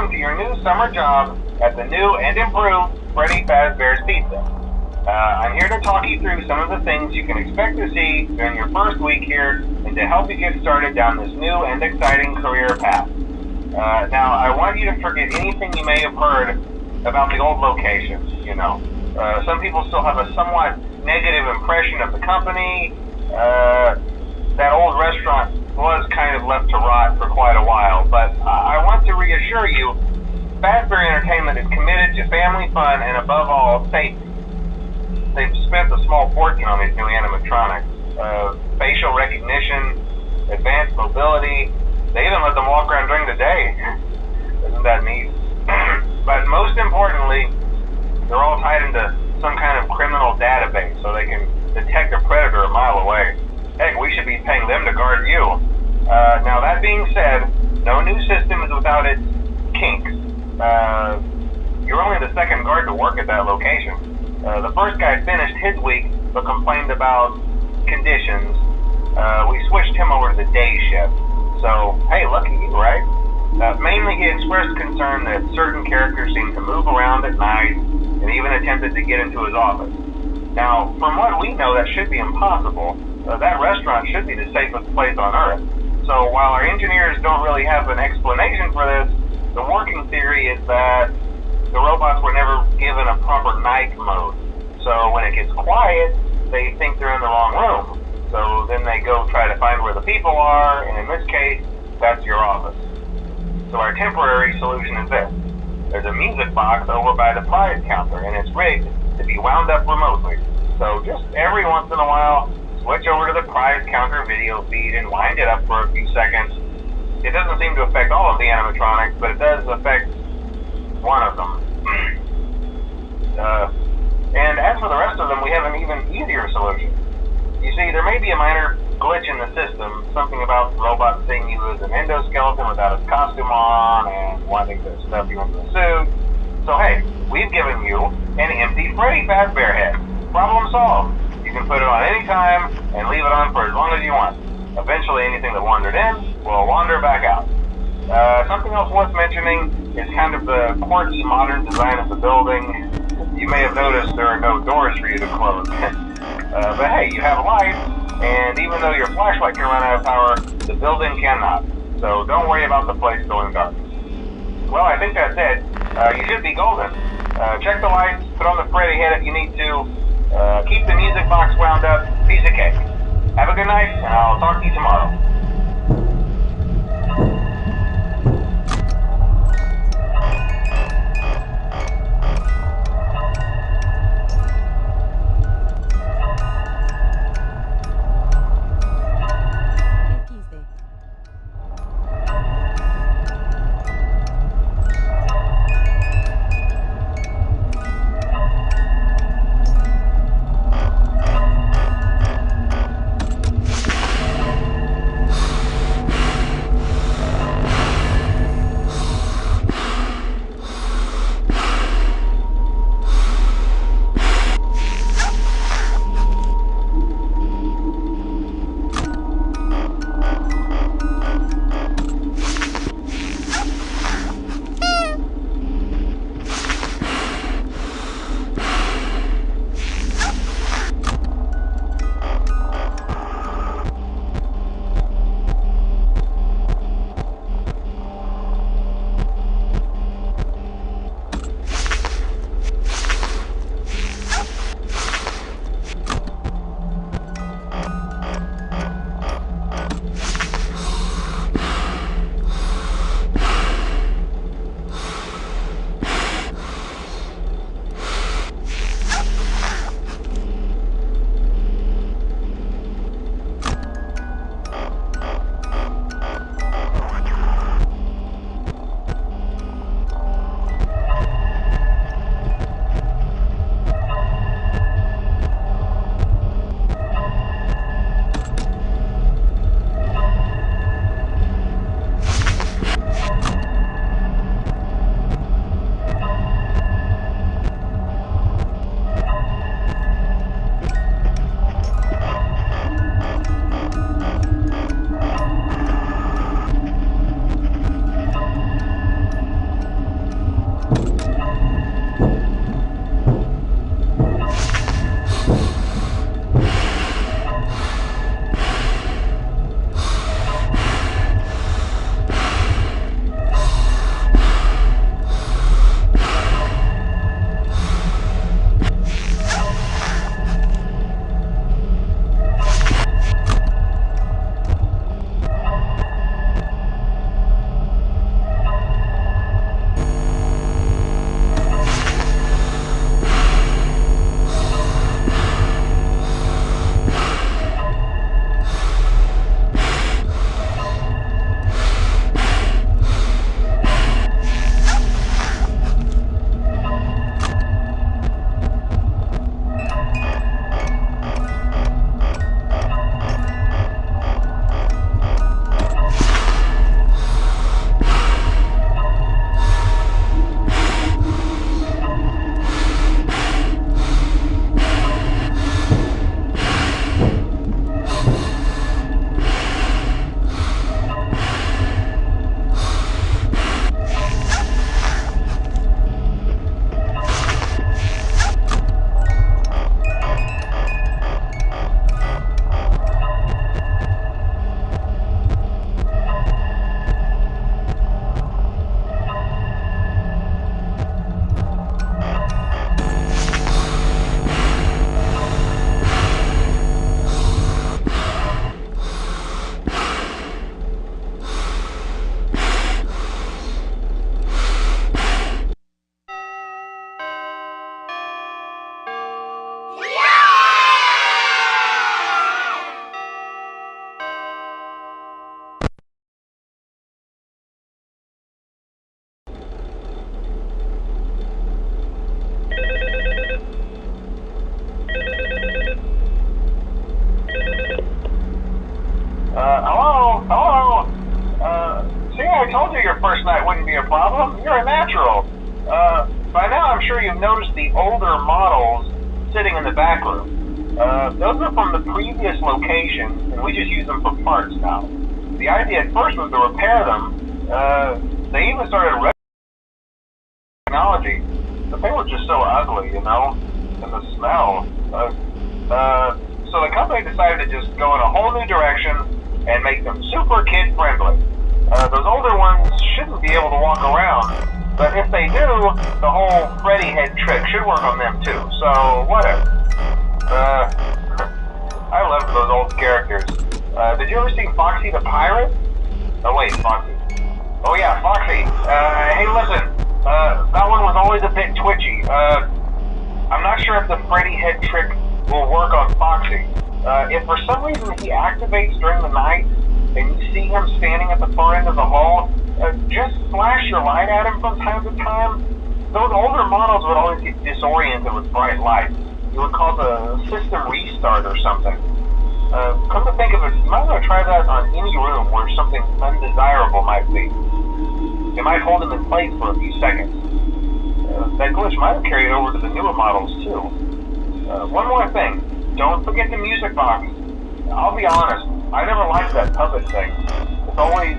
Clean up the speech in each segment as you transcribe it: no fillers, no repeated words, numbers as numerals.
welcome to your new summer job at the new and improved Freddy Fazbear's Pizza. I'm here to talk you through some of the things you can expect to see during your first week here and to help you get started down this new and exciting career path. Now, I want you to forget anything you may have heard about the old locations, some people still have a somewhat negative impression of the company. That old restaurant was kind of left to rot for quite a while, but I want to reassure you, Fazbear Entertainment is committed to family fun and above all, safety. They've spent a small fortune on these new animatronics. Facial recognition, advanced mobility, they even let them walk around during the day. Isn't that neat? But most importantly, they're all tied into some kind of criminal database so they can detect a predator a mile away. Heck, we should be paying them to guard you. Now that being said, no new system is without its kinks. You're only the second guard to work at that location. The first guy finished his week but complained about conditions. We switched him over to the day shift. So, hey, lucky you, right? Mainly he expressed concern that certain characters seemed to move around at night and even attempted to get into his office. Now, from what we know, that should be impossible. That restaurant should be the safest place on Earth. So while our engineers don't really have an explanation for this, the working theory is that the robots were never given a proper night mode. So when it gets quiet, they think they're in the wrong room. So then they go try to find where the people are, and in this case, that's your office. So our temporary solution is this. There's a music box over by the prize counter, and it's rigged to be wound up remotely. So just every once in a while, switch over to the prize counter video feed and wind it up for a few seconds. It doesn't seem to affect all of the animatronics, but it does affect one of them. And as for the rest of them, we have an even easier solution. You see, there may be a minor glitch in the system, something about robots seeing you as an endoskeleton without his costume on and wanting to stuff you into a suit. So hey, we've given you an empty Freddy Fazbear head. Problem solved. You can put it on any time and leave it on for as long as you want. Eventually anything that wandered in will wander back out. Something else worth mentioning is kind of the quirky modern design of the building. You may have noticed there are no doors for you to close. But hey, you have lights, and even though your flashlight can run out of power, the building cannot. So don't worry about the place going dark. Well, I think that's it. You should be golden. Check the lights, put on the Freddy head if you need to. Keep the music box wound up. Piece of cake. Have a good night, and I'll talk to you tomorrow. told you your first night wouldn't be a problem. You're a natural. By now, I'm sure you've noticed the older models sitting in the back room. Those are from the previous location, and we just use them for parts now. The idea at first was to repair them. They even started technology, but they were just so ugly, and the smell. So the company decided to just go in a whole new direction and make them super kid friendly. Those older ones shouldn't be able to walk around, but if they do, the whole Freddy head trick should work on them too. So whatever. I love those old characters. Did you ever see Foxy the Pirate? Oh wait, Foxy. Oh yeah, Foxy. Hey listen, that one was always a bit twitchy. I'm not sure if the Freddy head trick will work on Foxy. If for some reason he activates during the night, and you see him standing at the far end of the hall, just flash your light at him from time to time. Those older models would always get disoriented with bright lights. It would cause a system restart or something. Come to think of it, you might want to try that on any room where something undesirable might be. It might hold him in place for a few seconds. That glitch might have carried over to the newer models too. One more thing, don't forget the music box. I'll be honest, I never liked that puppet thing. It's always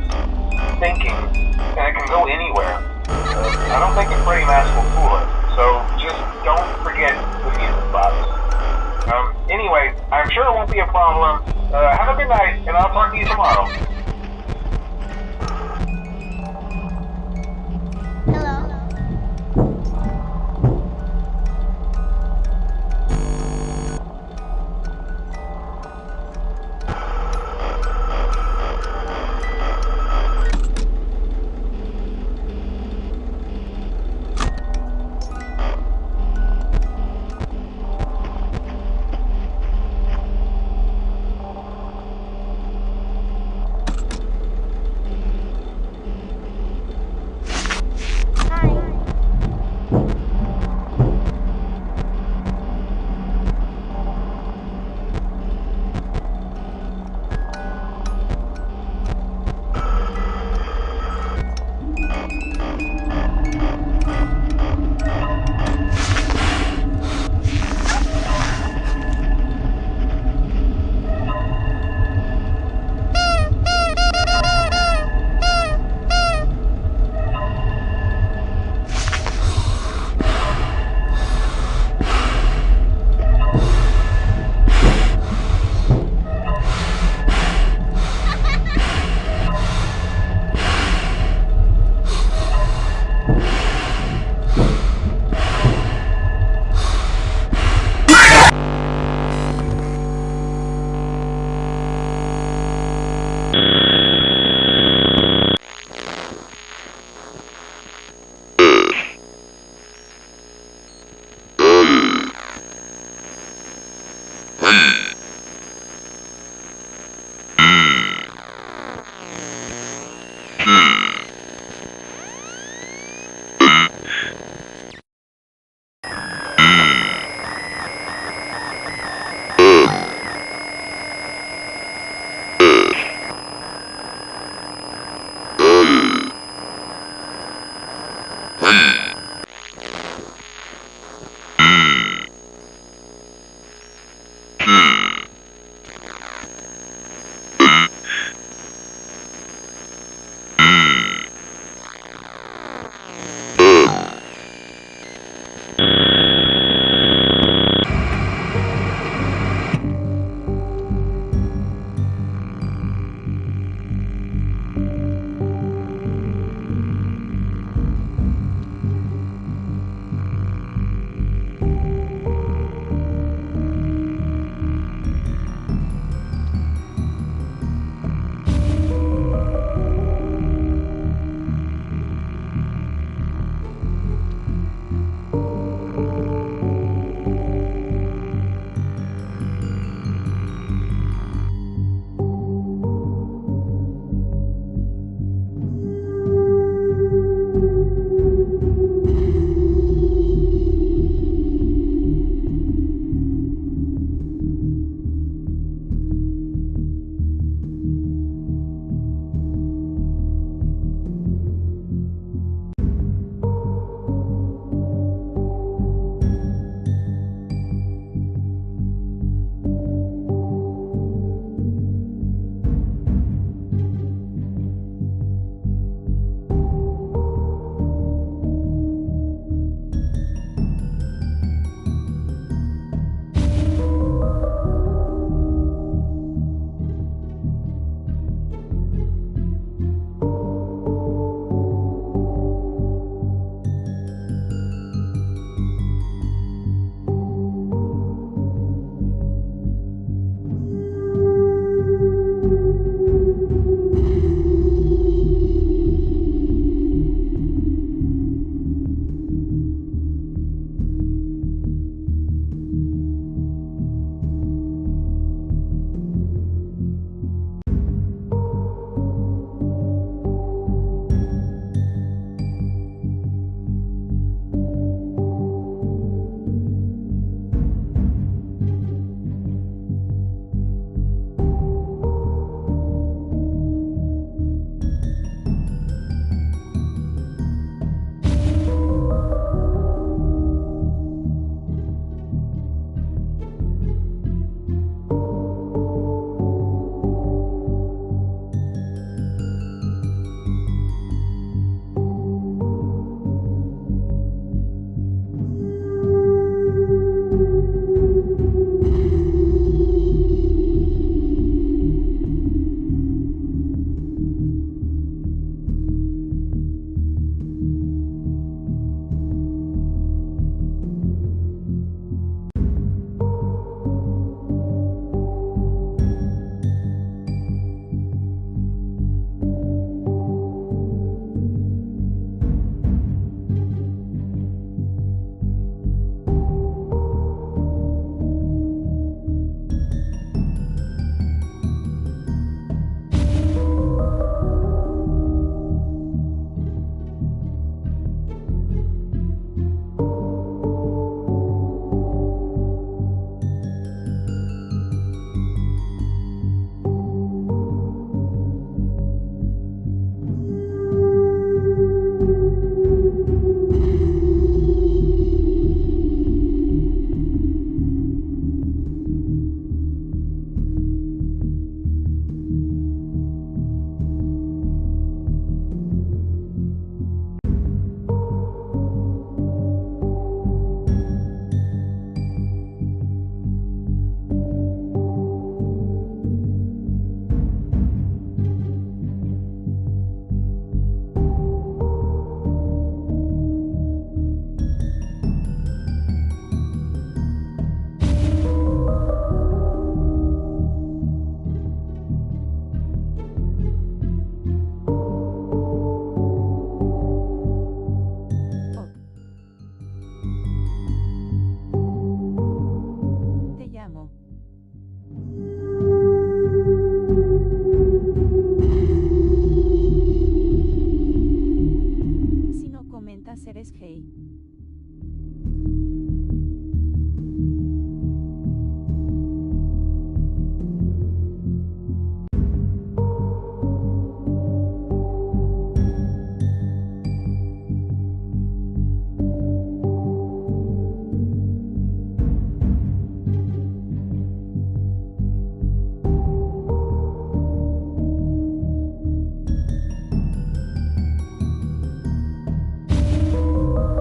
thinking, and it can go anywhere. I don't think a Freddy mask will fool it, so just don't forget the music box. Anyway, I'm sure it won't be a problem. Have a good night, and I'll talk to you tomorrow. Hmm.